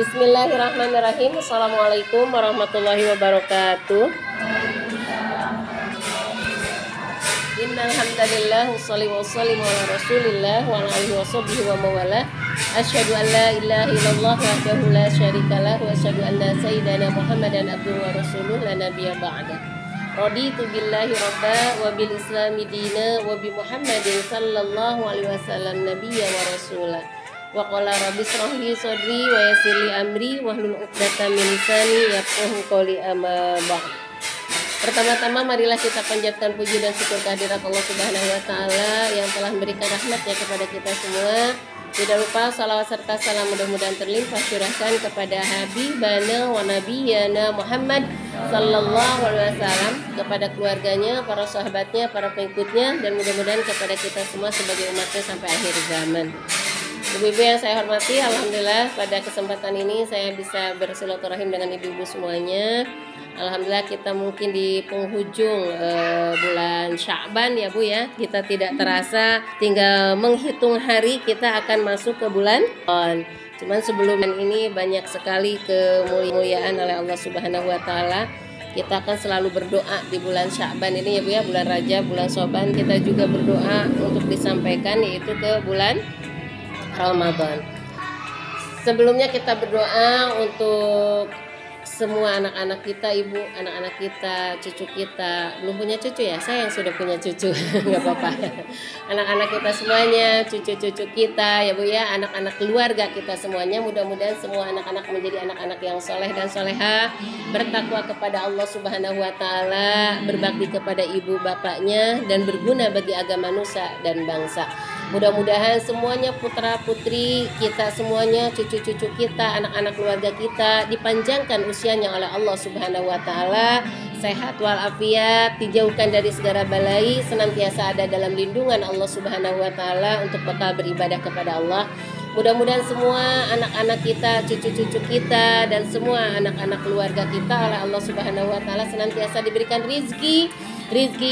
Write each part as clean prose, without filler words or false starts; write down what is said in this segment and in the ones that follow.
Bismillahirrahmanirrahim. Assalamualaikum warahmatullahi wabarakatuh. Innal hamdalillah wassalli wasallimu ala Rasulillah wa ala alihi washabbihi wa mawalah. Asyhadu an la ilaha illallah wahdahu la syarikalah wa asyhadu anna sayyidana Muhammadan abduhu wa rasuluh la nabiyya ba'da. Raditu billahi rabba wa bil islami dina wa bi Muhammadin sallallahu alaihi wasallam nabiyya wa rasulah. Wa qala rabbi shrah li sadri wa yassir li amri wahlul 'uqdatam min lisani yafqahu qawli amma ba'd. Pertama-tama marilah kita panjatkan puji dan syukur kehadirat Allah Subhanahu wa taala yang telah memberikan rahmatnya kepada kita semua. Tidak lupa salawat serta salam mudah-mudahan terlimpah curahkan kepada habibana wa nabiyana Muhammad sallallahu alaihi wasallam, kepada keluarganya, para sahabatnya, para pengikutnya, dan mudah-mudahan kepada kita semua sebagai umatnya sampai akhir zaman. Ibu-ibu yang saya hormati, alhamdulillah pada kesempatan ini saya bisa bersilaturahim dengan ibu-ibu semuanya. Alhamdulillah kita mungkin di penghujung bulan Sya'ban ya Bu ya. Kita tidak terasa tinggal menghitung hari kita akan masuk ke bulan Ramadan. Cuman sebelum ini banyak sekali kemuliaan oleh Allah Subhanahu wa taala. Kita akan selalu berdoa di bulan Sya'ban ini ya Bu ya, bulan Rajab, bulan Syaban kita juga berdoa untuk disampaikan yaitu ke bulan Ramadan. Sebelumnya kita berdoa untuk semua anak-anak kita, ibu, anak-anak kita, cucu kita. Belum punya cucu ya? Saya yang sudah punya cucu, nggak apa-apa. Anak-anak kita semuanya, cucu-cucu kita, ya Bu ya, anak-anak keluarga kita semuanya. Mudah-mudahan semua anak-anak menjadi anak-anak yang soleh dan soleha, bertakwa kepada Allah Subhanahu wa taala, berbakti kepada ibu bapaknya, dan berguna bagi agama nusa dan bangsa. Mudah-mudahan semuanya putra-putri kita semuanya, cucu-cucu kita, anak-anak keluarga kita dipanjangkan usianya oleh Allah Subhanahu wa taala, sehat walafiat, dijauhkan dari segala balai, senantiasa ada dalam lindungan Allah Subhanahu wa taala untuk bekal beribadah kepada Allah. Mudah-mudahan semua anak-anak kita, cucu-cucu kita, dan semua anak-anak keluarga kita oleh Allah Subhanahu wa taala senantiasa diberikan rizki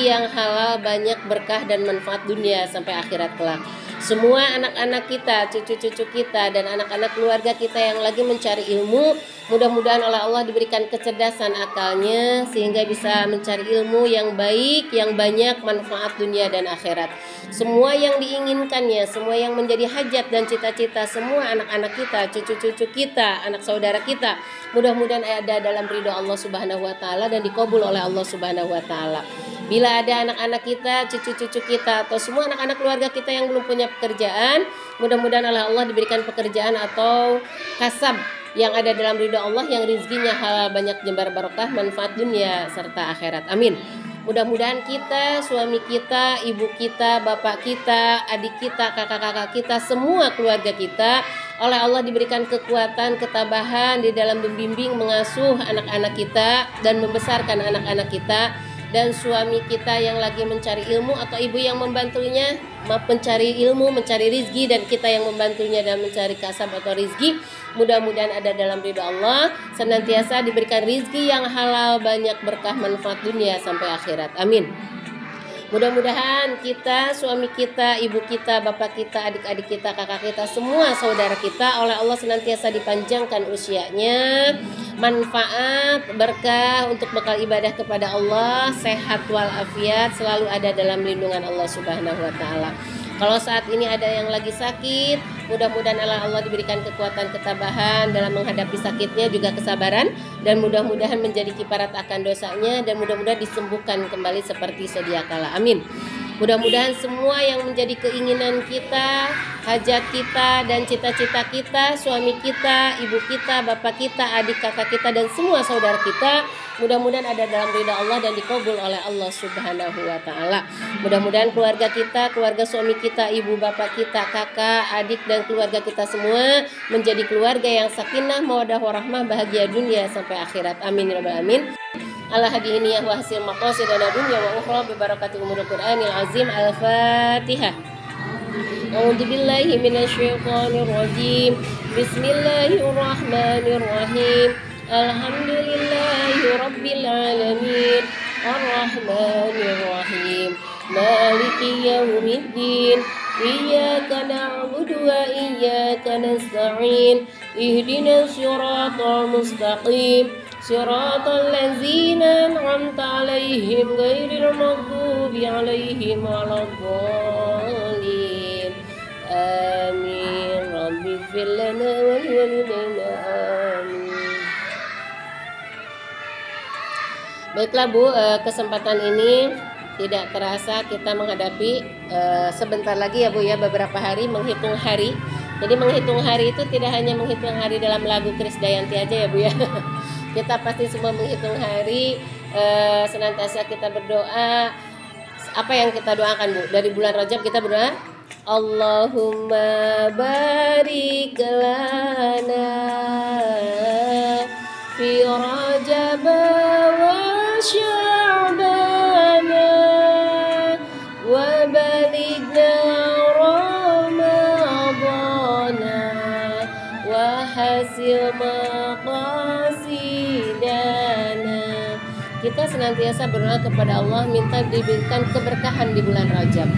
yang halal, banyak berkah dan manfaat dunia sampai akhirat kelak. Semua anak-anak kita, cucu-cucu kita, dan anak-anak keluarga kita yang lagi mencari ilmu, mudah-mudahan oleh Allah diberikan kecerdasan akalnya sehingga bisa mencari ilmu yang baik, yang banyak manfaat dunia dan akhirat. Semua yang diinginkannya, semua yang menjadi hajat dan cita-cita semua anak-anak kita, cucu-cucu kita, anak saudara kita, mudah-mudahan ada dalam ridho Allah Subhanahu wa taala dan dikabul oleh Allah Subhanahu wa taala. Bila ada anak-anak kita, cucu-cucu kita, atau semua anak-anak keluarga kita yang belum punya pekerjaan, mudah-mudahan oleh Allah diberikan pekerjaan atau kasab yang ada dalam ridho Allah, yang rizkinya halal, banyak jembar barokah, manfaat dunia serta akhirat. Amin. Mudah-mudahan kita, suami kita, ibu kita, bapak kita, adik kita, kakak-kakak kita, semua keluarga kita oleh Allah diberikan kekuatan, ketabahan di dalam membimbing, mengasuh anak-anak kita dan membesarkan anak-anak kita. Dan suami kita yang lagi mencari ilmu atau ibu yang membantunya mencari ilmu, mencari rizki, dan kita yang membantunya dalam mencari kasab atau rizki, mudah-mudahan ada dalam ridho Allah, senantiasa diberikan rizki yang halal, banyak berkah manfaat dunia sampai akhirat. Amin. Mudah-mudahan kita, suami kita, ibu kita, bapak kita, adik-adik kita, kakak kita, semua saudara kita oleh Allah senantiasa dipanjangkan usianya, manfaat, berkah untuk bekal ibadah kepada Allah, sehat walafiat, selalu ada dalam lindungan Allah Subhanahu wa taala. Kalau saat ini ada yang lagi sakit, mudah-mudahan Allah diberikan kekuatan, ketabahan dalam menghadapi sakitnya, juga kesabaran, dan mudah-mudahan menjadi kiparat akan dosanya, dan mudah-mudahan disembuhkan kembali seperti sedia kala. Amin. Mudah-mudahan semua yang menjadi keinginan kita, hajat kita, dan cita-cita kita, suami kita, ibu kita, bapak kita, adik kakak kita, dan semua saudara kita, mudah-mudahan ada dalam ridha Allah dan dikabul oleh Allah Subhanahu wa taala. Mudah-mudahan keluarga kita, keluarga suami kita, ibu bapak kita, kakak, adik, dan keluarga kita semua menjadi keluarga yang sakinah, mawaddah warahmah, bahagia dunia sampai akhirat. Amin ya rabbal alamin. Ala hadiniyah wa hasil maqasidana dunya wa ukhra bi barakati umuril Qur'anil azim. Al-Fatihah. A'udzu billahi minasyaitonir rajim. Bismillahirrahmanirrahim. Alhamdulillahi rabbil alamin. Ar-Rahmanir Rahim. Maliki yaumiddin. Iyyaka na'budu wa iyyaka nasta'in. Ihdinas siratal mustaqim. Siratal ladzina an'amta 'alaihim ghairil maghdubi 'alaihim waladdallin. Amin. Rabbighfir lana wa liwalidayna. Amin. Baiklah Bu, kesempatan ini tidak terasa kita menghadapi sebentar lagi ya Bu ya, beberapa hari menghitung hari. Jadi menghitung hari itu tidak hanya menghitung hari dalam lagu Krisdayanti aja ya Bu ya. Kita pasti semua menghitung hari, senantiasa kita berdoa. Apa yang kita doakan Bu? Dari bulan Rajab kita berdoa, Allahumma barik lana fi Rajab wa Sya'bana wa balighna Ramadana wa hasil maqasidana. Kita senantiasa berdoa kepada Allah minta diberikan keberkahan di bulan Rajab.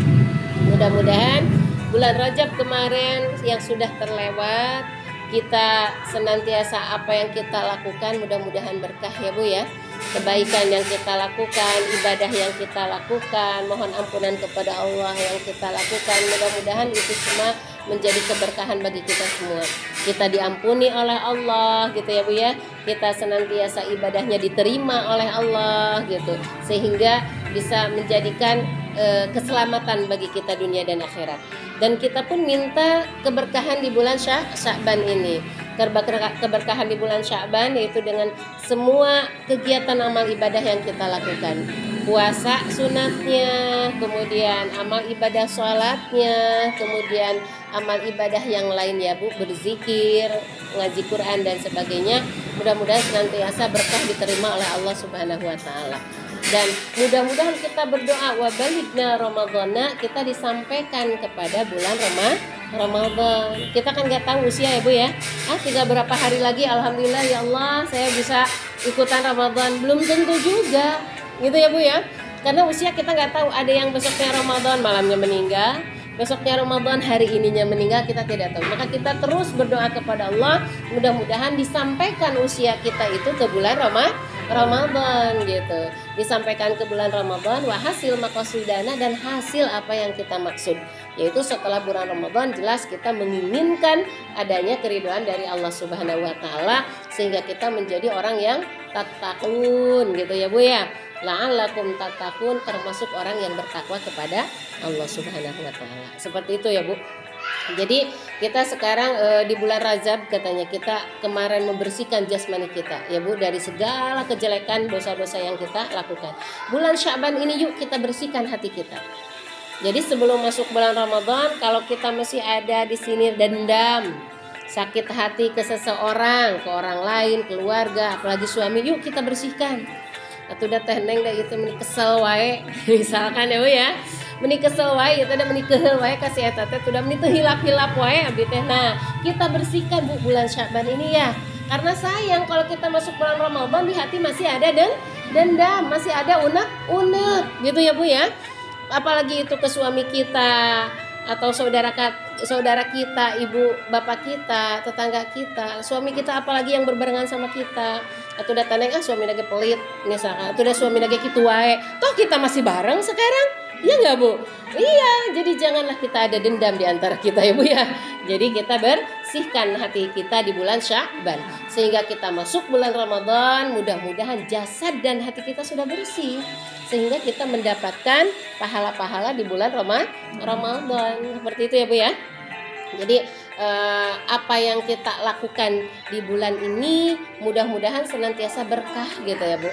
Mudah-mudahan bulan Rajab kemarin yang sudah terlewat, kita senantiasa apa yang kita lakukan mudah-mudahan berkah ya Bu ya. Kebaikan yang kita lakukan, ibadah yang kita lakukan, mohon ampunan kepada Allah yang kita lakukan, mudah-mudahan itu semua menjadi keberkahan bagi kita semua. Kita diampuni oleh Allah gitu ya Bu ya. Kita senantiasa ibadahnya diterima oleh Allah gitu, sehingga bisa menjadikan keselamatan bagi kita dunia dan akhirat. Dan kita pun minta keberkahan di bulan Sya'ban ini. Keberkahan di bulan Sya'ban yaitu dengan semua kegiatan amal ibadah yang kita lakukan. Puasa sunatnya, kemudian amal ibadah sholatnya, kemudian amal ibadah yang lain ya Bu, berzikir, ngaji Quran dan sebagainya. Mudah-mudahan senantiasa berkah diterima oleh Allah Subhanahu wa taala. Dan mudah-mudahan kita berdoa wa balighna Ramadhana, kita disampaikan kepada bulan Ramadan. Kita kan nggak tahu usia ya Bu ya. Tinggal berapa hari lagi, alhamdulillah ya Allah saya bisa ikutan Ramadan. Belum tentu juga, gitu ya Bu ya. Karena usia kita nggak tahu, ada yang besoknya Ramadan malamnya meninggal, besoknya Ramadan hari ininya meninggal, kita tidak tahu. Maka kita terus berdoa kepada Allah, mudah-mudahan disampaikan usia kita itu ke bulan Ramadan gitu. Disampaikan ke bulan Ramadan wa hasil maqasidana, dan hasil apa yang kita maksud, yaitu setelah bulan Ramadan jelas kita menginginkan adanya keridhaan dari Allah Subhanahu wa taala, sehingga kita menjadi orang yang tattaqun gitu ya Bu ya. La'allakum tattaqun, termasuk orang yang bertakwa kepada Allah Subhanahu wa taala. Seperti itu ya Bu. Jadi kita sekarang di bulan Rajab katanya kita kemarin membersihkan jasmani kita ya Bu dari segala kejelekan dosa-dosa yang kita lakukan. Bulan Sya'ban ini yuk kita bersihkan hati kita. Jadi sebelum masuk bulan Ramadan, kalau kita masih ada di sini dendam, sakit hati ke seseorang, ke orang lain, keluarga, apalagi suami, yuk kita bersihkan. Atau udah teneng dah gitu meni kesel wae misalkan ya Bu ya. Meni kesel wae eta da meni keheul wae ka si eta teh udah meni teu hilap-hilap wae abdi teh. Nah, kita bersihkan Bu bulan Sya'ban ini ya. Karena sayang kalau kita masuk bulan Ramadan di hati masih ada dendam, masih ada unek-unek gitu ya Bu ya. Apalagi itu ke suami kita atau saudara kita, ibu bapak kita, tetangga kita, suami kita apalagi yang berbarengan sama kita. Atau udah taneng suami lagi pelit misalkan, atau udah suami lagi kitu wae. Toh kita masih bareng sekarang. Iya nggak Bu? Iya, jadi janganlah kita ada dendam di antara kita ya Bu ya. Jadi kita bersihkan hati kita di bulan Sya'ban, sehingga kita masuk bulan Ramadan, mudah-mudahan jasad dan hati kita sudah bersih, sehingga kita mendapatkan pahala-pahala di bulan Ramadan. Seperti itu ya Bu ya. Jadi apa yang kita lakukan di bulan ini mudah-mudahan senantiasa berkah gitu ya Bu.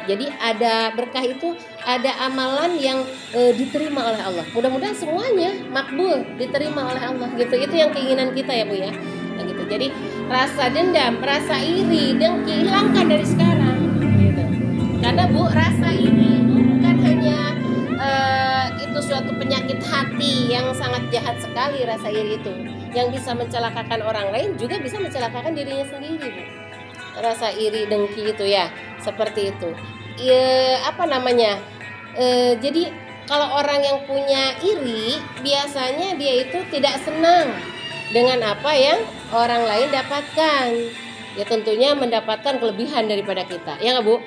Jadi ada berkah itu, ada amalan yang diterima oleh Allah. Mudah-mudahan semuanya makbul, diterima oleh Allah gitu. Itu yang keinginan kita ya Bu ya. Nah, gitu. Jadi rasa dendam, rasa iri, dengki hilangkan dari sekarang gitu. Karena Bu, rasa iri itu bukan hanya itu suatu penyakit hati yang sangat jahat sekali. Rasa iri itu yang bisa mencelakakan orang lain juga bisa mencelakakan dirinya sendiri Bu. Rasa iri, dengki itu ya seperti itu. Jadi kalau orang yang punya iri, biasanya dia itu tidak senang dengan apa yang orang lain dapatkan. Ya tentunya mendapatkan kelebihan daripada kita. Ya nggak Bu?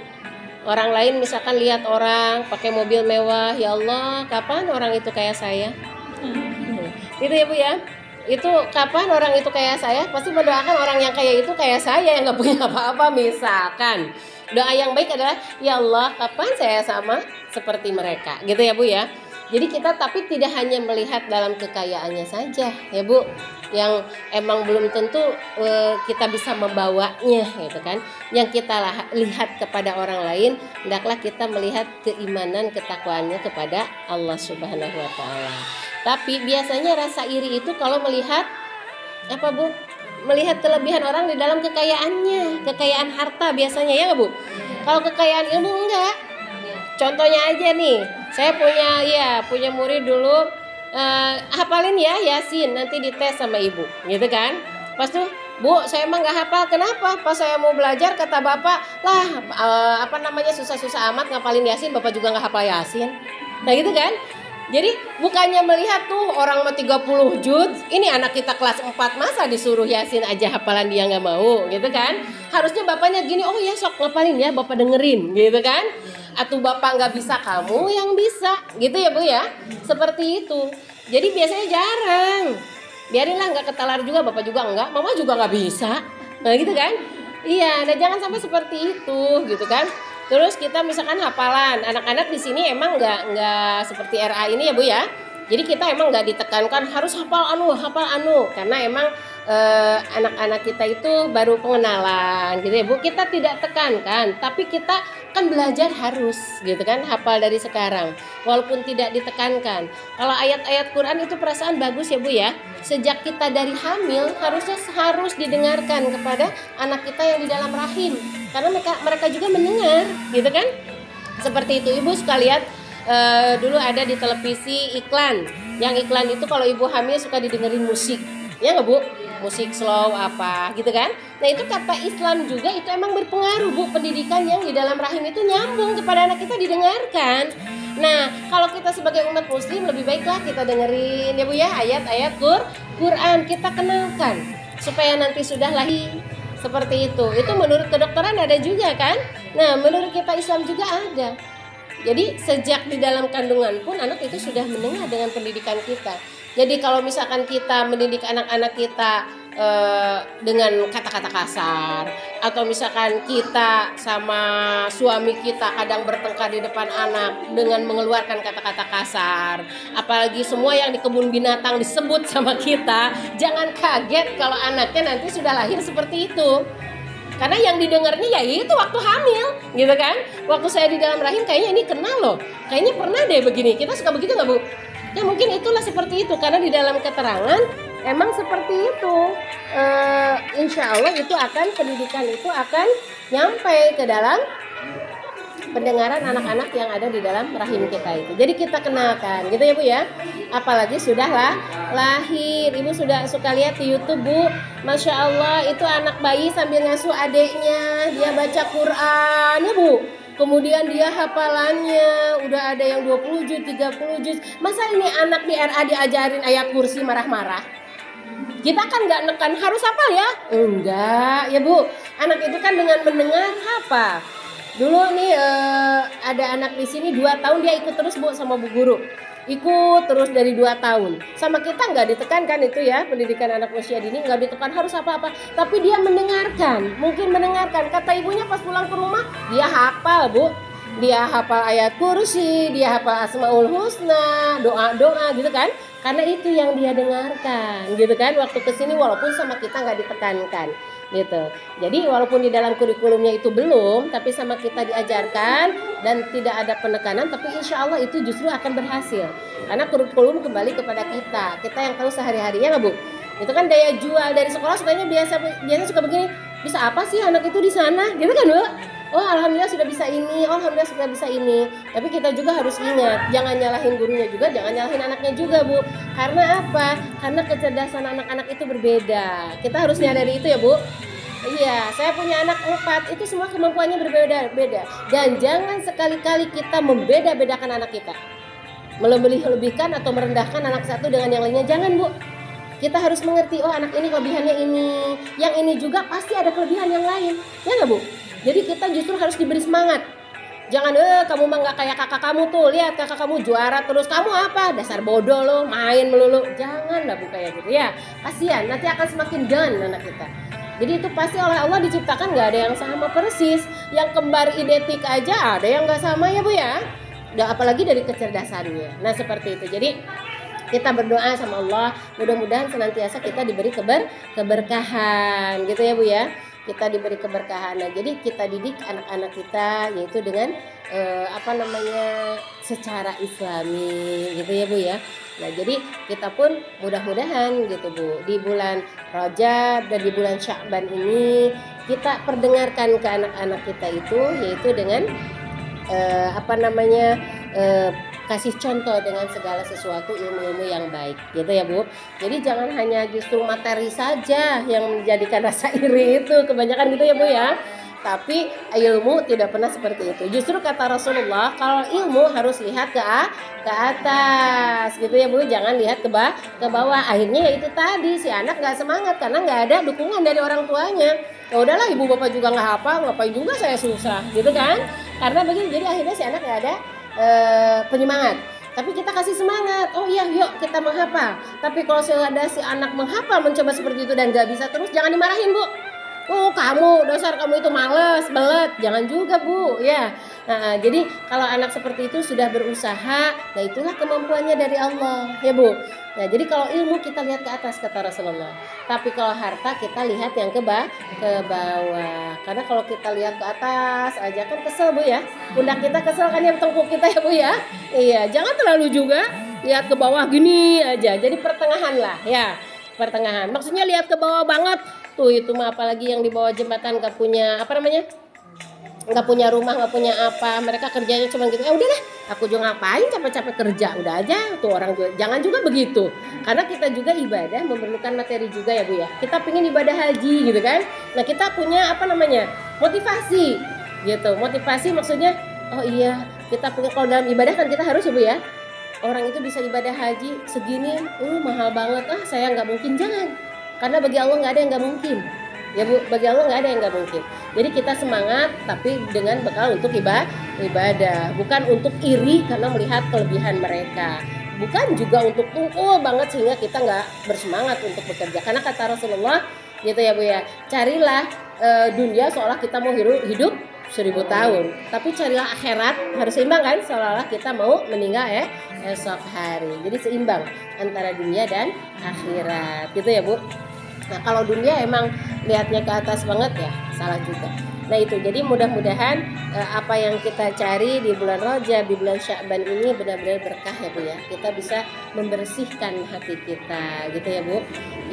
Orang lain misalkan lihat orang pakai mobil mewah, ya Allah, kapan orang itu kayak saya? Itu ya Bu ya. Itu kapan orang itu kayak saya? Pasti mendoakan orang yang kayak itu kayak saya yang nggak punya apa-apa misalkan. Doa yang baik adalah, ya Allah, kapan saya sama seperti mereka, gitu ya Bu ya. Jadi kita tapi tidak hanya melihat dalam kekayaannya saja ya Bu, yang emang belum tentu kita bisa membawanya gitu kan. Yang kita lihat kepada orang lain, hendaklah kita melihat keimanan ketakwaannya kepada Allah Subhanahu wa taala. Tapi biasanya rasa iri itu kalau melihat apa Bu? Melihat kelebihan orang di dalam kekayaannya, kekayaan harta biasanya ya nggak Bu? Kalau kekayaan ilmu enggak. Contohnya aja nih, saya punya murid dulu hafalin ya Yasin, nanti dites sama ibu, gitu kan? Pas tuh, Bu, saya emang nggak hafal. Kenapa? Pas saya mau belajar kata bapak, lah susah-susah amat ngapalin Yasin, bapak juga nggak hafal Yasin. Nah gitu kan? Jadi bukannya melihat tuh orang mau 30 juz, ini anak kita kelas 4 masa disuruh Yasin aja hafalan dia nggak mau, gitu kan? Harusnya bapaknya gini, oh ya sok ngapalin ya, bapak dengerin, gitu kan? Atau bapak nggak bisa, kamu yang bisa, gitu ya Bu ya? Seperti itu. Jadi biasanya jarang. Biarinlah nggak ketalar juga, bapak juga enggak, mama juga nggak bisa, nah gitu kan? Iya, nah jangan sampai seperti itu, gitu kan? Terus kita misalkan hafalan, anak-anak di sini emang nggak seperti RA ini ya Bu ya. Jadi kita emang nggak ditekankan harus hafal anu, karena emang anak-anak kita itu baru pengenalan gitu ya Bu. Kita tidak tekankan, tapi kita kan belajar harus gitu kan, hafal dari sekarang walaupun tidak ditekankan. Kalau ayat-ayat Quran itu perasaan bagus ya Bu ya. Sejak kita dari hamil harus didengarkan kepada anak kita yang di dalam rahim, karena mereka juga mendengar gitu kan. Seperti itu Ibu suka lihat dulu ada di televisi iklan. Yang iklan itu kalau ibu hamil suka didengerin musik. Ya nggak Bu? Musik slow apa gitu kan. Nah itu kata Islam juga itu emang berpengaruh Bu. Pendidikan yang di dalam rahim itu nyambung kepada anak kita didengarkan. Nah kalau kita sebagai umat muslim lebih baiklah kita dengerin ya Bu ya, ayat-ayat Quran kita kenalkan supaya nanti sudah lahir seperti itu. Itu menurut kedokteran ada juga kan. Nah menurut kita Islam juga ada. Jadi sejak di dalam kandungan pun anak itu sudah mendengar dengan pendidikan kita. Jadi kalau misalkan kita mendidik anak-anak kita dengan kata-kata kasar, atau misalkan kita sama suami kita kadang bertengkar di depan anak dengan mengeluarkan kata-kata kasar, apalagi semua yang di kebun binatang disebut sama kita, jangan kaget kalau anaknya nanti sudah lahir seperti itu. Karena yang didengarnya ya itu waktu hamil, gitu kan? Waktu saya di dalam rahim kayaknya ini kenal loh, kayaknya pernah deh begini. Kita suka begitu nggak Bu? Ya mungkin itulah seperti itu, karena di dalam keterangan emang seperti itu. Insya Allah itu pendidikan itu akan nyampe ke dalam pendengaran anak-anak yang ada di dalam rahim kita itu. Jadi kita kenalkan, gitu ya Bu ya. Apalagi sudah lahir. Ibu sudah suka lihat di YouTube Bu, Masya Allah itu anak bayi sambil ngasuh adeknya, dia baca Quran ya Bu. Kemudian dia hafalannya udah ada yang 20 juz, 30 juz. Masa ini anak di RA diajarin ayat kursi marah-marah? Kita kan nggak nekan harus hafal ya? Enggak ya Bu. Anak itu kan dengan mendengar hafal. Dulu nih ada anak di sini 2 tahun dia ikut terus Bu sama Bu Guru. Ikut terus dari 2 tahun. Sama kita nggak ditekankan itu ya, pendidikan anak usia dini nggak ditekan harus apa-apa. Tapi dia mendengarkan, mungkin mendengarkan. Kata ibunya pas pulang ke rumah dia hafal Bu. Dia hafal ayat kursi, dia hafal Asmaul Husna, doa-doa gitu kan. Karena itu yang dia dengarkan gitu kan. Waktu kesini walaupun sama kita nggak ditekankan gitu. Jadi walaupun di dalam kurikulumnya itu belum, tapi sama kita diajarkan dan tidak ada penekanan, tapi insya Allah itu justru akan berhasil. Karena kurikulum kembali kepada kita yang tahu sehari-harinya nggak Bu? Itu kan daya jual dari sekolah sukanya biasa suka begini, bisa apa sih anak itu di sana, gitu kan Bu? Oh alhamdulillah sudah bisa ini, oh alhamdulillah sudah bisa ini. Tapi kita juga harus ingat, jangan nyalahin gurunya juga, jangan nyalahin anaknya juga Bu. Karena apa? Karena kecerdasan anak-anak itu berbeda. Kita harus nyadari itu ya Bu. Iya, saya punya anak 4, itu semua kemampuannya berbeda-beda. Dan jangan sekali-kali kita membeda-bedakan anak kita. melebih-lebihkan atau merendahkan anak satu dengan yang lainnya. Jangan, Bu. Kita harus mengerti, oh anak ini kelebihannya ini, yang ini juga pasti ada kelebihan yang lain, ya nggak, Bu? Jadi kita justru harus diberi semangat. Jangan, kamu mah nggak kayak kakak kamu tuh, lihat kakak kamu juara terus, kamu apa? Dasar bodoh lo, main melulu. Jangan lah, Bu, kayak gitu ya. Kasihan, nanti akan semakin down anak kita. Jadi itu pasti oleh Allah diciptakan nggak ada yang sama persis. Yang kembar identik aja ada yang nggak sama ya, Bu ya. Dan apalagi dari kecerdasannya. Nah seperti itu. Jadi kita berdoa sama Allah, mudah-mudahan senantiasa kita diberi keberkahan, gitu ya, Bu ya. Kita diberi keberkahan. Nah, jadi kita didik anak-anak kita yaitu dengan secara Islami, gitu ya, Bu ya. Nah, jadi kita pun mudah-mudahan gitu, Bu, di bulan Rajab dan di bulan Sya'ban ini kita perdengarkan ke anak-anak kita itu yaitu dengan kasih contoh dengan segala sesuatu ilmu-ilmu yang baik, gitu ya, Bu. Jadi jangan hanya justru materi saja yang menjadikan rasa iri itu kebanyakan, gitu ya, Bu ya. Tapi ilmu tidak pernah seperti itu. Justru kata Rasulullah, kalau ilmu harus lihat ke atas, gitu ya, Bu. Jangan lihat ke bawah. Akhirnya ya itu tadi, si anak nggak semangat karena nggak ada dukungan dari orang tuanya. Ya udahlah, ibu bapak juga nggak hafal, ngapain juga saya susah, gitu kan? Karena begini, jadi akhirnya si anak nggak ada penyemangat. Tapi kita kasih semangat, oh iya yuk kita menghafal. Tapi kalau ada si anak menghafal mencoba seperti itu dan gak bisa terus, jangan dimarahin, Bu. Oh kamu, dasar kamu itu males, belet. Jangan juga, Bu, ya. Nah, jadi kalau anak seperti itu sudah berusaha, nah itulah kemampuannya dari Allah, ya, Bu. Nah, jadi kalau ilmu kita lihat ke atas kata Rasulullah. Tapi kalau harta kita lihat yang ke bawah. Karena kalau kita lihat ke atas aja kan kesel, Bu ya. Pundak kita kesel kan ya, tengkuk kita ya, Bu ya. Iya, jangan terlalu juga lihat ke bawah gini aja. Jadi pertengahan lah, ya. Pertengahan. Maksudnya lihat ke bawah banget. Tuh itu mah apalagi yang di bawah jembatan gak punya nggak punya rumah, nggak punya apa, mereka kerjanya cuma gitu. Udahlah, aku juga ngapain capek-capek kerja, udah aja tuh orang juga. Jangan juga begitu, karena kita juga ibadah memerlukan materi juga ya, Bu ya. Kita pengen ibadah haji gitu kan. Nah kita punya motivasi gitu. Motivasi maksudnya, oh iya kita punya, kalau dalam ibadah kan kita harus ya, Bu ya. Orang itu bisa ibadah haji segini, mahal banget, saya nggak mungkin. Jangan, karena bagi Allah nggak ada yang nggak mungkin. Ya, Bu, bagi Allah nggak ada yang nggak mungkin. Jadi kita semangat, tapi dengan bekal untuk ibadah, bukan untuk iri karena melihat kelebihan mereka, bukan juga untuk tungkul banget sehingga kita nggak bersemangat untuk bekerja. Karena kata Rasulullah, gitu ya, Bu ya, carilah dunia seolah kita mau hidup 1000 tahun, tapi carilah akhirat harus seimbang kan, seolah-olah kita mau meninggal esok hari. Jadi seimbang antara dunia dan akhirat, gitu ya, Bu. Nah kalau dunia emang lihatnya ke atas banget ya salah juga. Nah itu, jadi mudah-mudahan apa yang kita cari di bulan Rajab, di bulan Sya'ban ini benar-benar berkah ya, Bu ya. Kita bisa membersihkan hati kita, gitu ya, Bu.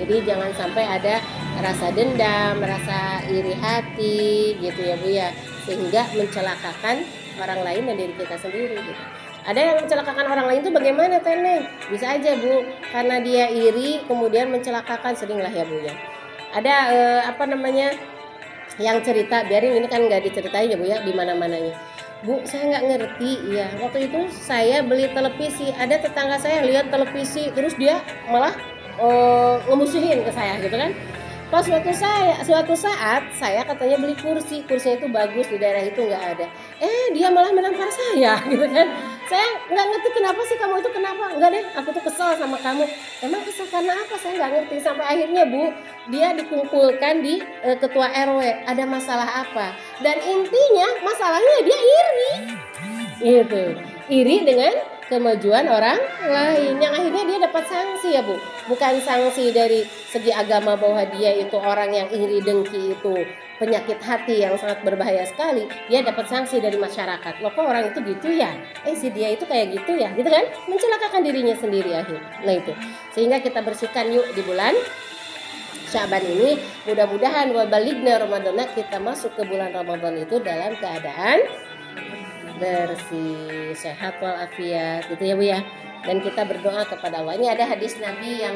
Jadi jangan sampai ada rasa dendam, rasa iri hati, gitu ya, Bu ya, sehingga mencelakakan orang lain dan diri kita sendiri gitu. Ada yang mencelakakan orang lain itu bagaimana, Teneng? Bisa aja, Bu, karena dia iri kemudian mencelakakan, seringlah ya, Bu ya. Ada yang cerita, biarin ini kan nggak diceritain ya, Bu ya, di mana-mananya. Bu, saya nggak ngerti ya. Waktu itu saya beli televisi, ada tetangga saya lihat televisi, terus dia malah ngemusuhin ke saya gitu kan. Pas suatu saat saya katanya beli kursinya itu bagus, di daerah itu nggak ada. Dia malah menampar saya gitu kan. Saya nggak ngerti kenapa sih kamu itu, kenapa? Enggak deh, aku tuh kesel sama kamu. Emang kesel karena apa? Saya nggak ngerti. Sampai akhirnya, Bu, dia dikumpulkan di ketua RW. Ada masalah apa? Dan intinya masalahnya dia iri. Gitu. Iri dengan kemajuan orang lain, yang akhirnya dia dapat sanksi ya, Bu. Bukan sanksi dari segi agama bahwa dia itu orang yang iri dengki itu penyakit hati yang sangat berbahaya sekali. Dia dapat sanksi dari masyarakat. Loh, kok orang itu gitu ya? Si dia itu kayak gitu ya, gitu kan? Mencelakakan dirinya sendiri akhirnya. Nah itu, sehingga kita bersihkan yuk di bulan Sya'ban ini. Mudah-mudahan wabaligna Ramadan, kita masuk ke bulan Ramadan itu dalam keadaan bersih, sehat walafiat, gitu ya, Bu ya. Dan kita berdoa kepada Allah. Ini ada hadis Nabi yang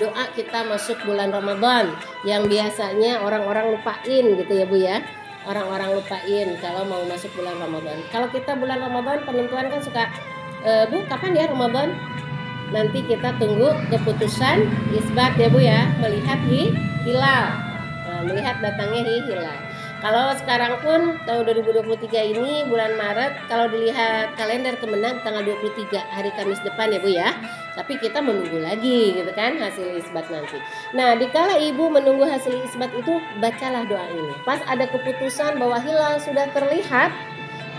doa kita masuk bulan Ramadan yang biasanya orang-orang lupain, gitu ya, Bu ya. Orang-orang lupain kalau mau masuk bulan Ramadan. Kalau kita bulan Ramadan penentuan kan suka Bu, kapan ya Ramadan? Nanti kita tunggu keputusan isbat ya Bu ya, melihat hilal. Melihat datangnya hilal. Kalau sekarang pun tahun 2023 ini bulan Maret, kalau dilihat kalender Kemenang tanggal 23 hari Kamis depan ya Bu ya. Tapi kita menunggu lagi gitu kan hasil isbat nanti. Nah, dikala ibu menunggu hasil isbat itu, bacalah doa ini. Pas ada keputusan bahwa hilal sudah terlihat,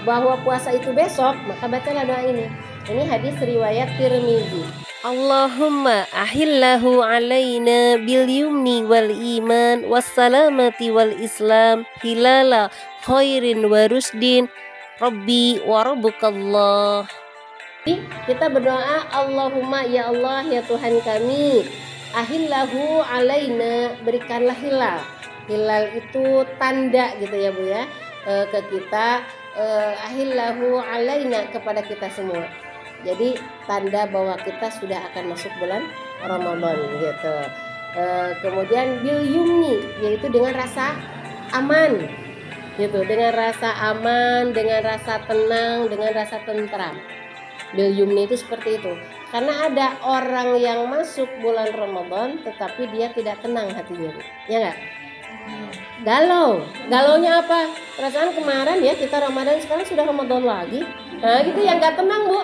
bahwa puasa itu besok, maka bacalah doa ini. Ini hadis riwayat Tirmizi. Allahumma ahillahu alaina bil yumni wal iman wassalamati wal islam hilala khairin wa rusdin rabbi wa rabbukallah. Kita berdoa, Allahumma ya Allah ya Tuhan kami, ahillahu alaina, berikanlah hilal. Hilal itu tanda gitu ya Bu ya, ke kita, ahillahu alaina, kepada kita semua. Jadi tanda bahwa kita sudah akan masuk bulan Ramadan gitu. Kemudian bil yumni, yaitu dengan rasa aman gitu, dengan rasa aman, dengan rasa tenang, dengan rasa tentram. Bil yumni itu seperti itu. Karena ada orang yang masuk bulan Ramadan tetapi dia tidak tenang hatinya, ya enggak? Galaunya apa? Perasaan kemarin ya kita Ramadan, sekarang sudah Ramadan lagi. Nah gitu yang gak tenang Bu.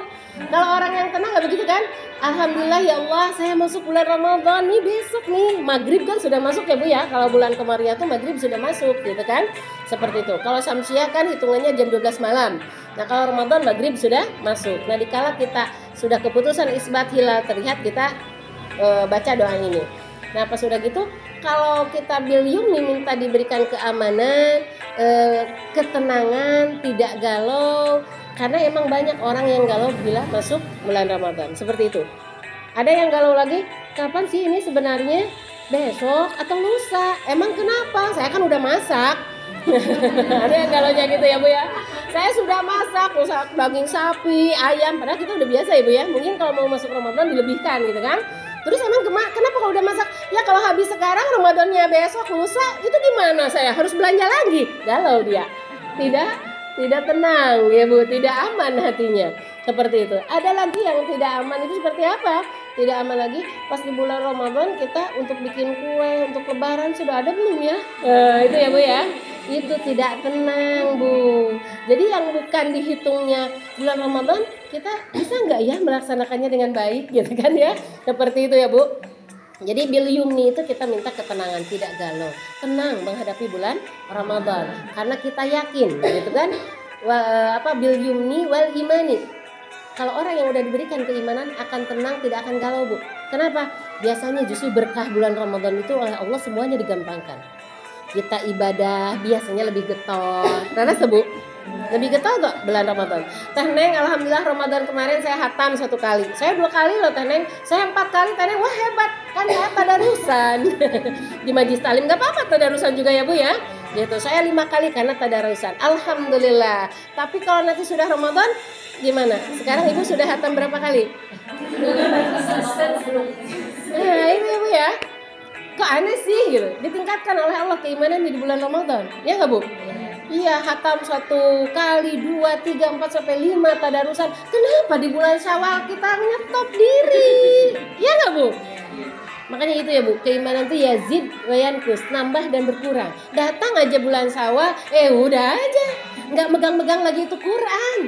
Kalau orang yang tenang gak begitu kan? Alhamdulillah ya Allah, saya masuk bulan Ramadan nih, besok nih maghrib kan sudah masuk ya Bu ya. Kalau bulan Qamariah tuh maghrib sudah masuk gitu kan. Seperti itu. Kalau Syamsiah kan hitungannya jam 12 malam. Nah kalau Ramadan maghrib sudah masuk. Nah dikala kita sudah keputusan isbat hilal terlihat, kita baca doa ini. Nah pas sudah gitu, kalau kita bil yumni minta diberikan keamanan, ketenangan, tidak galau. Karena emang banyak orang yang galau bila masuk bulan Ramadan. Seperti itu. Ada yang galau lagi, kapan sih ini sebenarnya? Besok atau lusa? Emang kenapa? Saya kan udah masak. Ada yang galaunya gitu ya Bu ya. Saya sudah masak daging sapi, ayam. Padahal kita udah biasa ya Bu ya. Mungkin kalau mau masuk Ramadan dilebihkan gitu kan. Terus emang kenapa kalau udah masak? Ya kalau habis sekarang, Ramadannya besok, lusa, itu gimana saya? Harus belanja lagi. Galau dia. Tidak tenang ya Bu, tidak aman hatinya. Seperti itu. Ada lagi yang tidak aman, itu seperti apa? Tidak aman lagi pas di bulan Ramadan kita untuk bikin kue, untuk lebaran sudah ada belum ya? Itu ya Bu ya. Itu tidak tenang Bu. Jadi yang bukan dihitungnya bulan Ramadan, kita bisa nggak ya melaksanakannya dengan baik gitu kan ya? Seperti itu ya Bu. Jadi bil yumni itu kita minta ketenangan, tidak galau, tenang menghadapi bulan Ramadan karena kita yakin gitu kan. Bil yumni wal imani. Kalau orang yang udah diberikan keimanan akan tenang, tidak akan galau Bu. Kenapa? Biasanya justru berkah bulan Ramadan itu oleh Allah semuanya digampangkan. Kita ibadah biasanya lebih getol. Karena Bu, lebih getol kok bulan Ramadan. Teh Neng, alhamdulillah Ramadan kemarin saya hatam 1 kali. Saya 2 kali loh Teh Neng. Saya 4 kali Teh Neng. Wah hebat. Kan ya tadarusan. Di Majlis Talim gak apa-apa tadarusan juga ya Bu ya. Gitu. Saya 5 kali karena tadarusan. Alhamdulillah. Tapi kalau nanti sudah Ramadan gimana? Sekarang Ibu sudah hatam berapa kali? Nah ini ya Bu ya. Kok aneh sih gitu. Ditingkatkan oleh Allah keimanan di bulan Ramadan. Ya enggak Bu? Iya, hatam 1 kali, 2, 3, 4 sampai 5 tadarusan. Kenapa di bulan Syawal kita nyetop diri? Ya enggak Bu? Makanya itu ya Bu, keimanan itu yazid wa yanqus, nambah dan berkurang. Datang aja bulan Syawal, udah aja enggak megang-megang lagi itu Quran.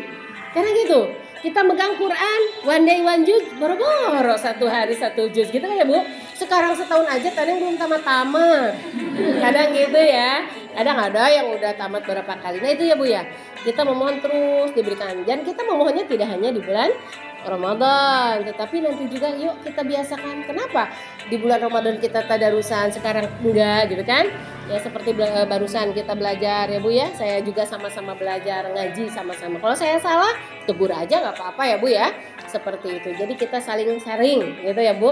Karena gitu. Kita megang Quran, one day one juz, boro-boro 1 hari 1 juz gitu kan ya Bu. Sekarang setahun aja kadang belum tamat-tamat. Kadang gitu ya. Kadang ada yang udah tamat berapa kali. Nah itu ya Bu ya. Kita memohon terus diberikan. Dan kita memohonnya tidak hanya di bulan Ramadan, tetapi nanti juga yuk kita biasakan. Kenapa? Di bulan Ramadan kita tadarusan, sekarang enggak gitu kan? Ya seperti barusan kita belajar ya Bu ya. Saya juga sama-sama belajar ngaji sama-sama. Kalau saya salah, tegur aja nggak apa-apa ya Bu ya. Seperti itu. Jadi kita saling sharing gitu ya Bu.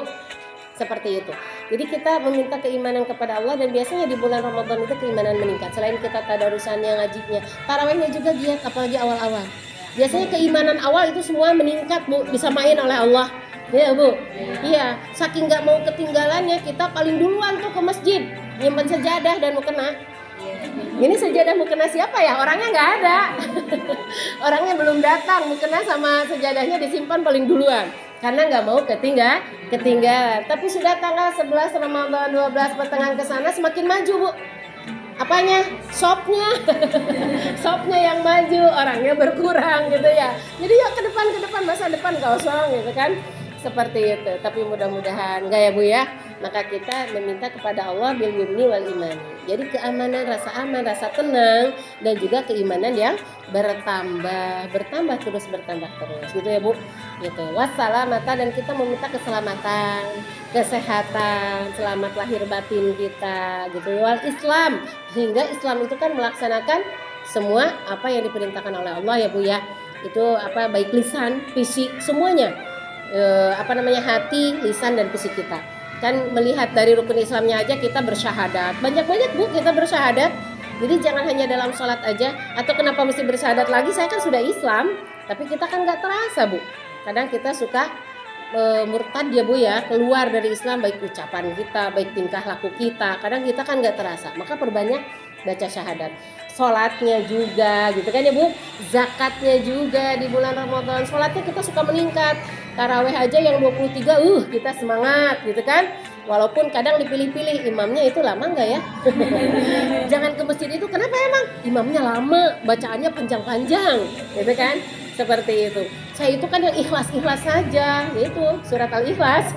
Seperti itu. Jadi kita meminta keimanan kepada Allah dan biasanya di bulan Ramadan itu keimanan meningkat. Selain kita tadarusannya, ngajinya, tarawihnya juga giat apalagi awal-awal. Biasanya keimanan awal itu semua meningkat Bu, disamain oleh Allah. Ya Bu. Iya, saking nggak mau ketinggalannya kita paling duluan tuh ke masjid, nyimpan sejadah dan mau kena. Ini sejadah mukena siapa ya? Orangnya nggak ada. Orangnya belum datang. Mukena sama sejadahnya disimpan paling duluan. Karena nggak mau ketinggalan. Tapi sudah tanggal 11 Ramadan 12 pertengahan ke sana semakin maju, Bu. Apanya? Shopnya. Shopnya yang maju, orangnya berkurang gitu ya. Jadi ya ke depan masa depan kosong gitu kan. Seperti itu. Tapi mudah-mudahan enggak ya Bu ya. Maka kita meminta kepada Allah bil yumni wal imani. Jadi keamanan, rasa aman, rasa tenang dan juga keimanan yang bertambah terus gitu ya Bu. Gitu. Wassalamata, dan kita meminta keselamatan, kesehatan, selamat lahir batin kita gitu. Wal Islam, sehingga Islam itu kan melaksanakan semua apa yang diperintahkan oleh Allah ya Bu ya. Itu apa, baik lisan, fisik, semuanya. Hati, lisan dan fisik kita. Kan melihat dari rukun Islamnya aja kita bersyahadat. Banyak-banyak Bu kita bersyahadat. Jadi jangan hanya dalam sholat aja. Atau kenapa mesti bersyahadat lagi? Saya kan sudah Islam, tapi kita kan nggak terasa Bu. Kadang kita suka murtad ya Bu ya, keluar dari Islam, baik ucapan kita, baik tingkah laku kita. Kadang kita kan nggak terasa. Maka perbanyak baca syahadat. Sholatnya juga gitu kan ya Bu. Zakatnya juga di bulan Ramadan. Sholatnya kita suka meningkat. Taraweh aja yang 23 kita semangat gitu kan. Walaupun kadang dipilih-pilih imamnya itu lama nggak ya. Jangan ke masjid itu, kenapa emang? Imamnya lama, bacaannya panjang-panjang gitu kan. Seperti itu. Saya itu kan yang ikhlas-ikhlas saja, yaitu surat Al-Ikhlas.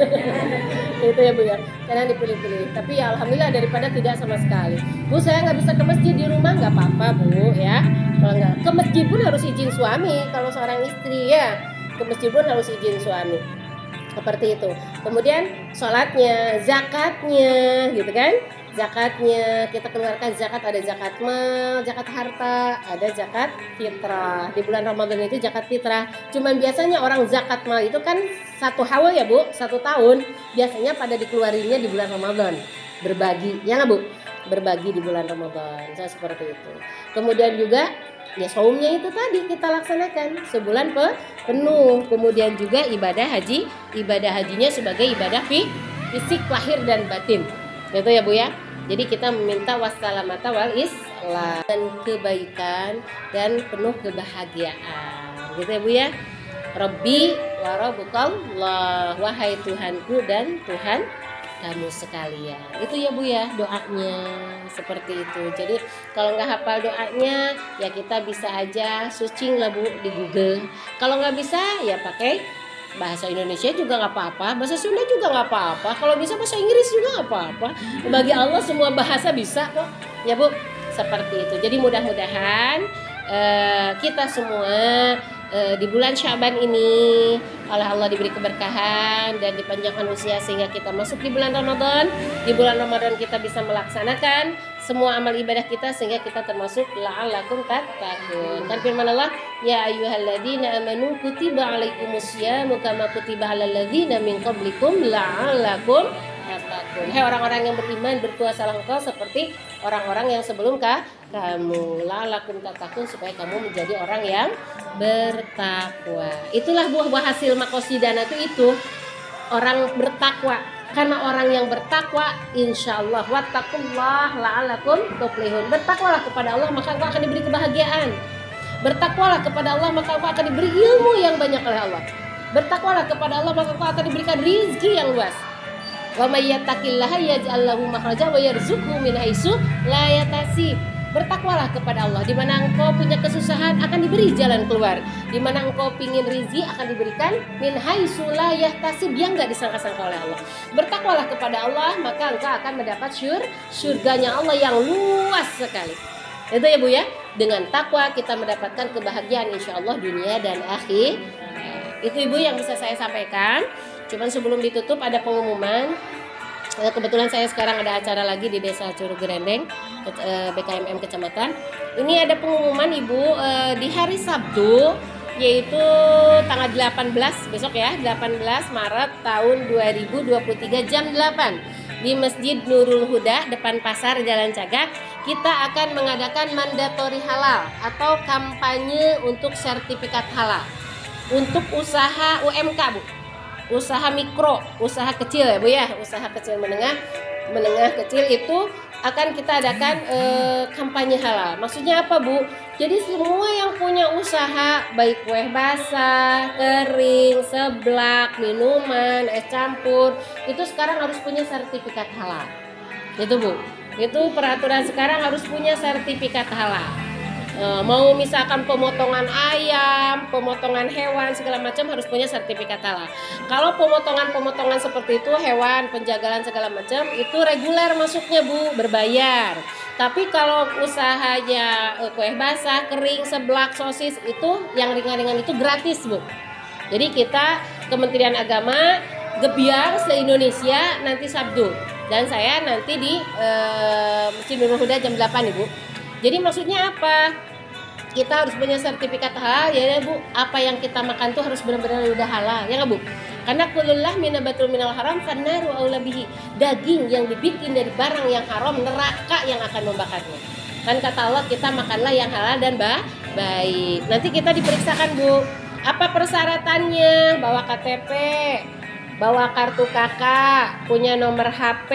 Itu ya Bu ya. Karena dipilih-pilih. Tapi ya alhamdulillah daripada tidak sama sekali. Bu, saya nggak bisa ke masjid, di rumah nggak apa-apa Bu ya. Kalau nggak ke masjid pun harus izin suami. Kalau seorang istri ya, ke masjid pun harus izin suami. Seperti itu. Kemudian sholatnya, zakatnya gitu kan. Zakatnya kita keluarkan zakat, ada zakat mal, zakat harta, ada zakat fitrah. Di bulan Ramadan itu zakat fitrah. Cuman biasanya orang zakat mal itu kan satu haul ya Bu, 1 tahun. Biasanya pada dikeluarinnya di bulan Ramadan. Berbagi, ya nggak Bu? Berbagi di bulan Ramadan. Saya seperti itu. Kemudian juga ya saumnya itu tadi kita laksanakan sebulan penuh. Kemudian juga ibadah hajinya sebagai ibadah fisik lahir dan batin. Itu ya Bu ya. Jadi kita meminta wassalamata wal islam, dan kebaikan dan penuh kebahagiaan. Gitu ya Bu ya. Rabbi wa rabbukallah, wahai Tuhanku dan Tuhan kamu sekalian. Itu ya Bu ya doanya, seperti itu. Jadi kalau nggak hafal doanya ya kita bisa aja searching lah Bu di Google. Kalau nggak bisa ya pakai bahasa Indonesia juga nggak apa-apa, bahasa Sunda juga nggak apa-apa, kalau bisa bahasa Inggris juga nggak apa-apa. Bagi Allah semua bahasa bisa kok ya Bu. Seperti itu. Jadi mudah-mudahan kita semua di bulan Syaban ini oleh Allah diberi keberkahan dan dipanjangkan usia sehingga kita masuk di bulan Ramadan. Di bulan Ramadan kita bisa melaksanakan semua amal ibadah kita sehingga kita termasuk la'allakum tattaqun. Kan firman Allah, ya ayyuhalladzina amanu kutiba alaikumusyamu kama kutiba alal ladzina min qablikum la'allakum tattaqun. Hai orang-orang yang beriman, berpuasalah engkau seperti orang-orang yang sebelum kamu, la'allakum tattaqun, supaya kamu menjadi orang yang bertakwa. Itulah buah-buah hasil makosidanah itu orang bertakwa. Karena orang yang bertakwa insyaallah wattaqullah la'allakum tuflihun. Bertakwalah kepada Allah maka engkau akan diberi kebahagiaan. Bertakwalah kepada Allah maka engkau akan diberi ilmu yang banyak oleh Allah. Bertakwalah kepada Allah maka engkau akan diberikan rizki yang luas. Wa may yattaqillaha yaj'al lahu makhraja wa yarzuqhu min haitsu la yahtasib. Bertakwalah kepada Allah. Di mana engkau punya kesusahan akan diberi jalan keluar. Di mana engkau pingin rizki akan diberikan min haitsu la yahtasib, yang enggak disangka-sangka oleh Allah. Bertakwalah kepada Allah maka engkau akan mendapat surganya Allah yang luas sekali. Itu ya Bu ya. Dengan takwa kita mendapatkan kebahagiaan insyaallah dunia dan akhir. Itu Ibu yang bisa saya sampaikan. Cuman sebelum ditutup ada pengumuman. Kebetulan saya sekarang ada acara lagi di Desa Curug Grendeng, BKMM Kecamatan. Ini ada pengumuman Ibu di hari Sabtu, yaitu tanggal 18 besok ya, 18 Maret tahun 2023 jam 8 di Masjid Nurul Huda depan Pasar Jalan Cagak. Kita akan mengadakan mandatory halal atau kampanye untuk sertifikat halal untuk usaha UMK Bu. Usaha mikro, usaha kecil ya Bu ya, usaha kecil menengah kecil itu akan kita adakan kampanye halal. Maksudnya apa, Bu? Jadi semua yang punya usaha, baik kue basah, kering, seblak, minuman, es campur, itu sekarang harus punya sertifikat halal. Itu, Bu. Itu peraturan sekarang harus punya sertifikat halal. Mau misalkan pemotongan ayam, pemotongan hewan segala macam harus punya sertifikat halal. Kalau pemotongan seperti itu hewan, penjagalan segala macam itu reguler masuknya, Bu, berbayar. Tapi kalau usahanya kue basah, kering, seblak, sosis itu yang ringan-ringan itu gratis, Bu. Jadi kita Kementerian Agama gebiar se-Indonesia nanti Sabtu dan saya nanti di Masjid Nurul Huda jam 8, Ibu. Jadi maksudnya apa? Kita harus punya sertifikat halal ya, Bu. Apa yang kita makan tuh harus benar-benar udah halal, ya nggak, Bu? Karena kulullah minabatul minal haram fannaru aula bihi. Daging yang dibikin dari barang yang haram, neraka yang akan membakarnya. Kan kata Allah, kita makanlah yang halal dan baik. Nanti kita diperiksakan, Bu. Apa persyaratannya? Bawa KTP, bawa kartu kakak, punya nomor HP,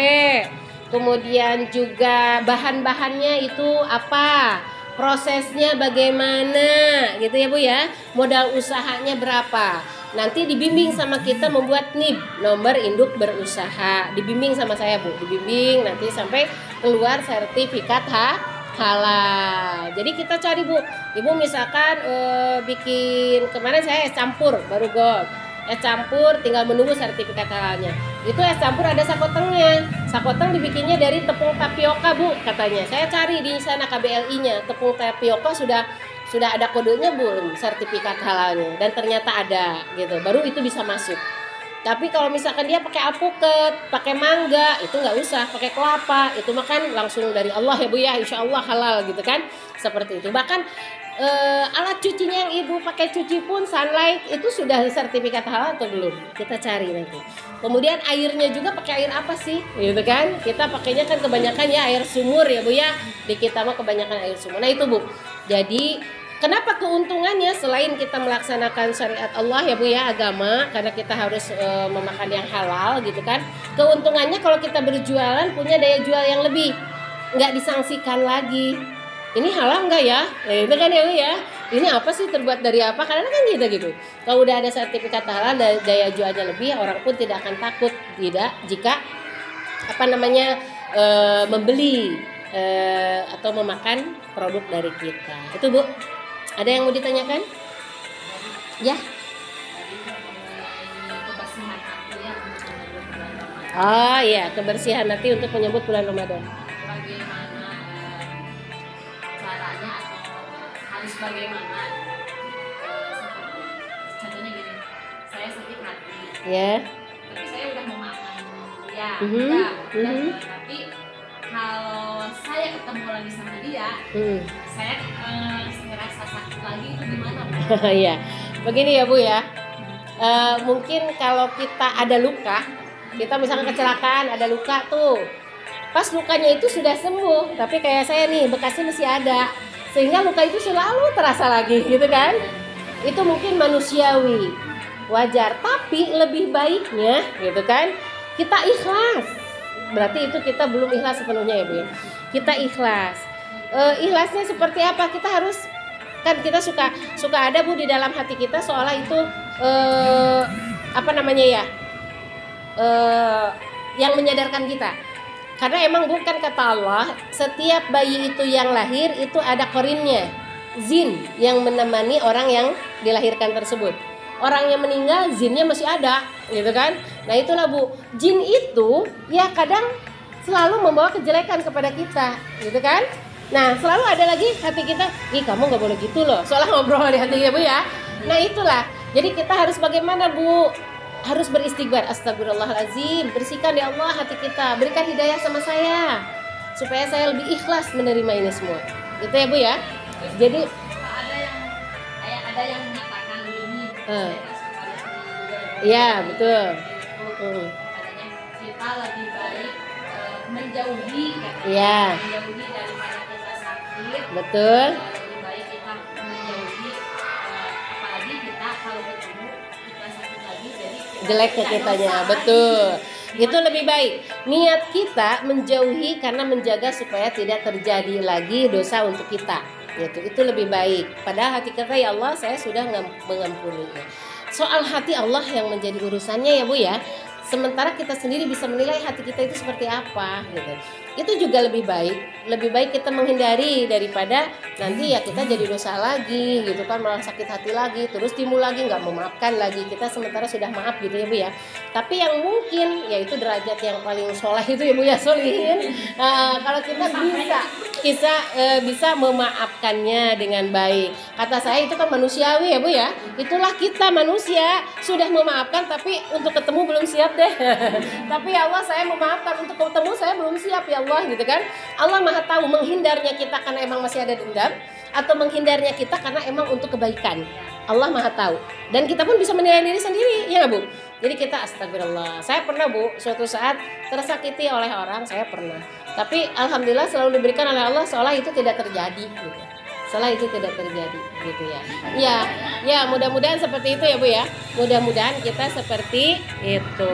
kemudian juga bahan-bahannya itu apa, prosesnya bagaimana, gitu ya, Bu ya. Modal usahanya berapa. Nanti dibimbing sama kita membuat NIB, nomor induk berusaha. Dibimbing sama saya, Bu. Dibimbing nanti sampai keluar sertifikat halal. Jadi kita cari, Bu. Ibu misalkan bikin, kemarin saya es campur baru gold. Es campur tinggal menunggu sertifikat halalnya. Itu es campur ada sakotengnya. Sakoteng dibikinnya dari tepung tapioka, Bu, katanya. Saya cari di sana KBLI-nya. Tepung tapioka sudah ada kodenya belum sertifikat halalnya, dan ternyata ada gitu. Baru itu bisa masuk. Tapi kalau misalkan dia pakai alpukat, pakai mangga, itu nggak usah. Pakai kelapa, itu makan langsung dari Allah ya, Bu ya. Insya Allah halal gitu kan. Seperti itu. Bahkan alat cucinya yang ibu pakai cuci pun Sunlight itu sudah sertifikat halal atau belum? Kita cari nanti. Kemudian airnya juga pakai air apa sih? Gitu kan? Kita pakainya kan kebanyakan ya air sumur ya, Bu ya. Di kita mah kebanyakan air sumur. Nah itu, Bu. Jadi kenapa keuntungannya selain kita melaksanakan syariat Allah ya, Bu ya, agama, karena kita harus memakan yang halal gitu kan. Keuntungannya kalau kita berjualan punya daya jual yang lebih. Nggak disangsikan lagi. Ini halal enggak ya? Itu kan ya, Bu ya. Ini apa sih, terbuat dari apa? Karena kan gitu. Kalau udah ada sertifikat halal dan daya jualnya lebih, orang pun tidak akan takut jika membeli atau memakan produk dari kita. Itu, Bu. Ada yang mau ditanyakan? Ya. Oh iya, kebersihan hati untuk menyambut bulan Ramadan. Bagaimana contohnya gini, saya sakit hati ya, tapi saya udah mau makan dia, tapi kalau saya ketemu lagi sama dia, saya ngerasa sakit lagi, itu gimana, Bu? Iya, begini ya, Bu ya. Mungkin kalau kita ada luka, kita misalkan kecelakaan ada luka tuh, pas lukanya itu sudah sembuh, tapi kayak saya nih bekasnya masih ada, sehingga luka itu selalu terasa lagi gitu kan. Itu mungkin manusiawi, wajar, tapi lebih baiknya gitu kan kita ikhlas. Berarti itu kita belum ikhlas sepenuhnya ya, Bu ya. Kita ikhlas. Ikhlasnya seperti apa? Kita harus, kan kita suka ada, Bu, di dalam hati kita seolah itu yang menyadarkan kita. Karena emang bukan kata Allah, setiap bayi itu yang lahir itu ada korinnya, zin yang menemani orang yang dilahirkan tersebut. Orang yang meninggal zinnya masih ada, gitu kan? Nah itulah, Bu, jin itu ya kadang selalu membawa kejelekan kepada kita, gitu kan? Nah selalu ada lagi hati kita, ih kamu nggak boleh gitu loh, soalnya ngobrol di hatinya, Bu ya. Nah itulah, jadi kita harus bagaimana, Bu? Harus beristighfar, astagfirullahaladzim, bersihkan ya Allah hati kita, berikan hidayah sama saya supaya saya lebih ikhlas menerima ini semua. Itu ya, Bu ya. Jadi ada yang mengatakan ini iya betul. Katanya kita lebih baik menjauhi, Iya. menjauhi daripada kita sakit. Betul. Lebih baik kita menjauhi, apalagi kita kalau ketemu kita sakit lagi, jadi Jelek ke kitanya, betul. Itu lebih baik. Niat kita menjauhi karena menjaga supaya tidak terjadi lagi dosa untuk kita. Itu lebih baik. Padahal hati kita, ya Allah, saya sudah mengampuninya. Soal hati Allah yang menjadi urusannya ya Bu ya. Sementara kita sendiri bisa menilai hati kita itu seperti apa gitu. Itu juga lebih baik kita menghindari daripada nanti ya kita jadi dosa lagi gitu kan, malah sakit hati lagi, terus timbul lagi nggak memaafkan lagi, kita sementara sudah maaf gitu ya Bu ya. Tapi yang mungkin yaitu derajat yang paling soleh itu ya Bu ya, solihin. Kalau kita bisa memaafkannya dengan baik. Kata saya itu kan manusiawi ya Bu ya. Itulah kita manusia, sudah memaafkan tapi untuk ketemu belum siap deh. Tapi ya Allah, saya memaafkan, untuk ketemu saya belum siap ya Allah gitu kan. Allah Maha tahu menghindarnya kita karena emang masih ada dendam atau menghindarnya kita karena emang untuk kebaikan. Allah Maha tahu. Dan kita pun bisa menilai diri sendiri, ya Bu. Jadi kita astagfirullah. Saya pernah Bu, suatu saat tersakiti oleh orang, saya pernah. Tapi alhamdulillah selalu diberikan oleh Allah seolah itu tidak terjadi gitu. Setelah itu tidak terjadi gitu ya. Ya mudah-mudahan seperti itu ya Bu ya. Mudah-mudahan kita seperti itu.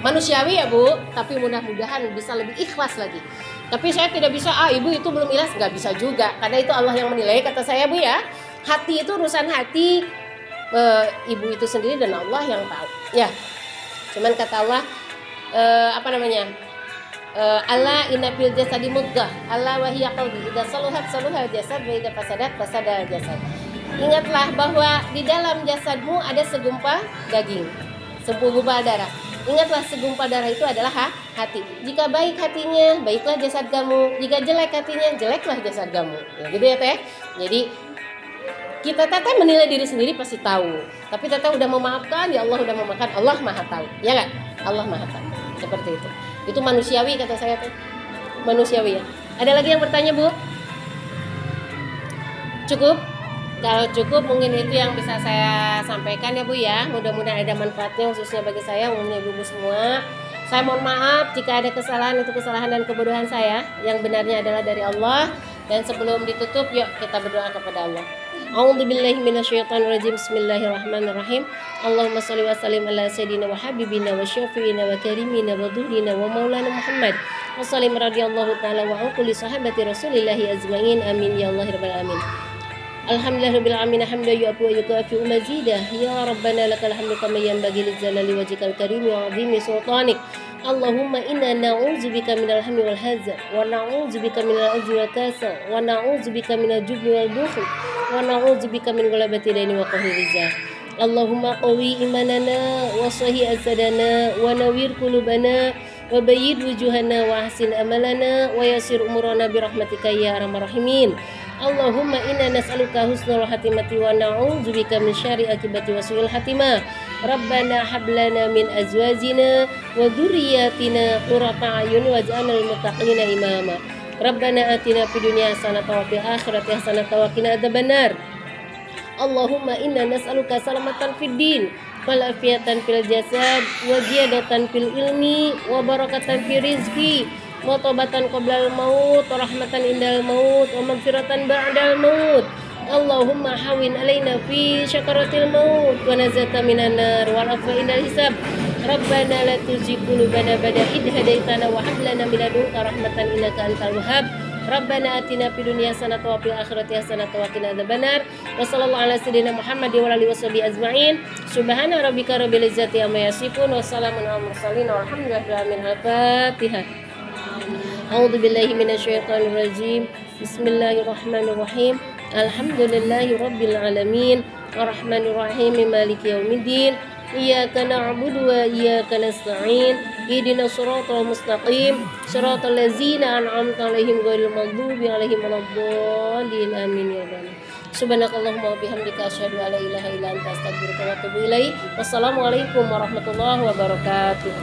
Manusiawi ya Bu, tapi mudah-mudahan bisa lebih ikhlas lagi. Tapi saya tidak bisa, Ibu itu belum ikhlas, nggak bisa juga. Karena itu Allah yang menilai, kata saya Bu ya. Hati itu urusan hati, Ibu itu sendiri dan Allah yang tahu. Ya, cuman kata Allah, Allah inna fil jasadi mudghah, Allah wa hiya qalbi, idza saluhat saluhal jasad wa idza fasadat fasadal jasad. Ingatlah bahwa di dalam jasadmu ada segumpal daging, segumpal darah. Ingatlah segumpal darah itu adalah hati. Jika baik hatinya, baiklah jasad kamu. Jika jelek hatinya, jeleklah jasad kamu. Ya, gitu ya Teh. Jadi kita teteh menilai diri sendiri pasti tahu. Tapi teteh udah memaafkan, ya Allah udah memaafkan. Allah Maha tahu. Ya enggak? Allah Maha tahu. Seperti itu. Itu manusiawi kata saya tuh. Manusiawi ya. Ada lagi yang bertanya Bu? Cukup? Kalau cukup mungkin itu yang bisa saya sampaikan ya Bu ya. Mudah-mudahan ada manfaatnya khususnya bagi saya, umumnya ibu semua. Saya mohon maaf jika ada kesalahan, itu kesalahan dan kebodohan saya. Yang benarnya adalah dari Allah. Dan sebelum ditutup, yuk kita berdoa kepada Allah. A'udzubillahi minasyaitonirrajim. Bismillahirrahmanirrahim. Allahumma shalli wa sallim ala sayyidina wa habibina wa syafi'ina wa karimina wa dhuhrina wa maulana Muhammad. Wa sallim radhiyallahu ta'ala wa an kulli sahabati Rasulillahi ajma'in. Amin ya Allah rabbal alamin. Alhamdulillahirabbil alamin hamdan yu'afi wa yukafi mazidah. Ya rabbana lakal hamdu kama yanbaghi lijalali wajhikal karim wa 'azimi sultanik. Allahumma inna na'udzubika minal hammi wal hazan wa na'udzubika minal ajzi wal kasal wa na'udzubika minal jubni wal bukhl wa na'udzubika min ghalabati daini wa qahri rizal. Allahumma qawi imanana wa sahih asadana wa nawwir qulubana wa bayyid wujuhana wa ahsin amalana wa yassir umurana bi rahmatika ya arhamar rahimin. Allahumma inna nas'aluka husnul khatimati wa na'udzubika min syarri akibati wa su'il khatimah. Rabbana hab lana min azwajina wa dhurriyyatina qurrata a'yun waj'alna lil muttaqina imama. Rabbana atina fid dunya hasanatan wa fil akhirati hasanatan wa qina adzabannar. Allahumma inna nas'aluka salamatan fid din wal afiyatan fil jasad wa ziyadatan fil ilmi wa barakatan fil rizqi wa taubatan qoblal maut wa rahmatan indal maut wa maghfiratan ba'dal maut. Allahumma hawin alaina fi syakaratil maut wa nazata minan nar wal afwa indal hisab. Rabbana la tuzigh qulubana ba'da idh hadaitana wa hab lana min ladunka rahmatan innaka antal wahhab. Rabbana atina fid dunya hasanatan wa fil akhirati hasanatan wa qina adzabannar. Wa sallallahu ala sayyidina Muhammad wa alihi washabihi ajma'in. Subhana rabbika rabbil izzati amma yasifun wa salamun alal mursalin walhamdulillahi rabbil alamin. Al-Fatihah. A'udzu billahi minasyaitonir rajim. Bismillahirrahmanirrahim. Alhamdulillahi rabbil alamin. Arrahmanir rahim. Maliki yaumiddin. Iyyaka na'budu wa iyyaka nasta'in. Ihdinas siratal mustaqim. Siratal ladzina an'amta 'alaihim ghairil maghdubi 'alaihim waladdallin. Amin ya rabbal alamin. Subhanakallahumma wa bihamdika asyhadu an la ilaha illa anta astaghfiruka wa atubu ilaik. Wassalamualaikum warahmatullahi wabarakatuh.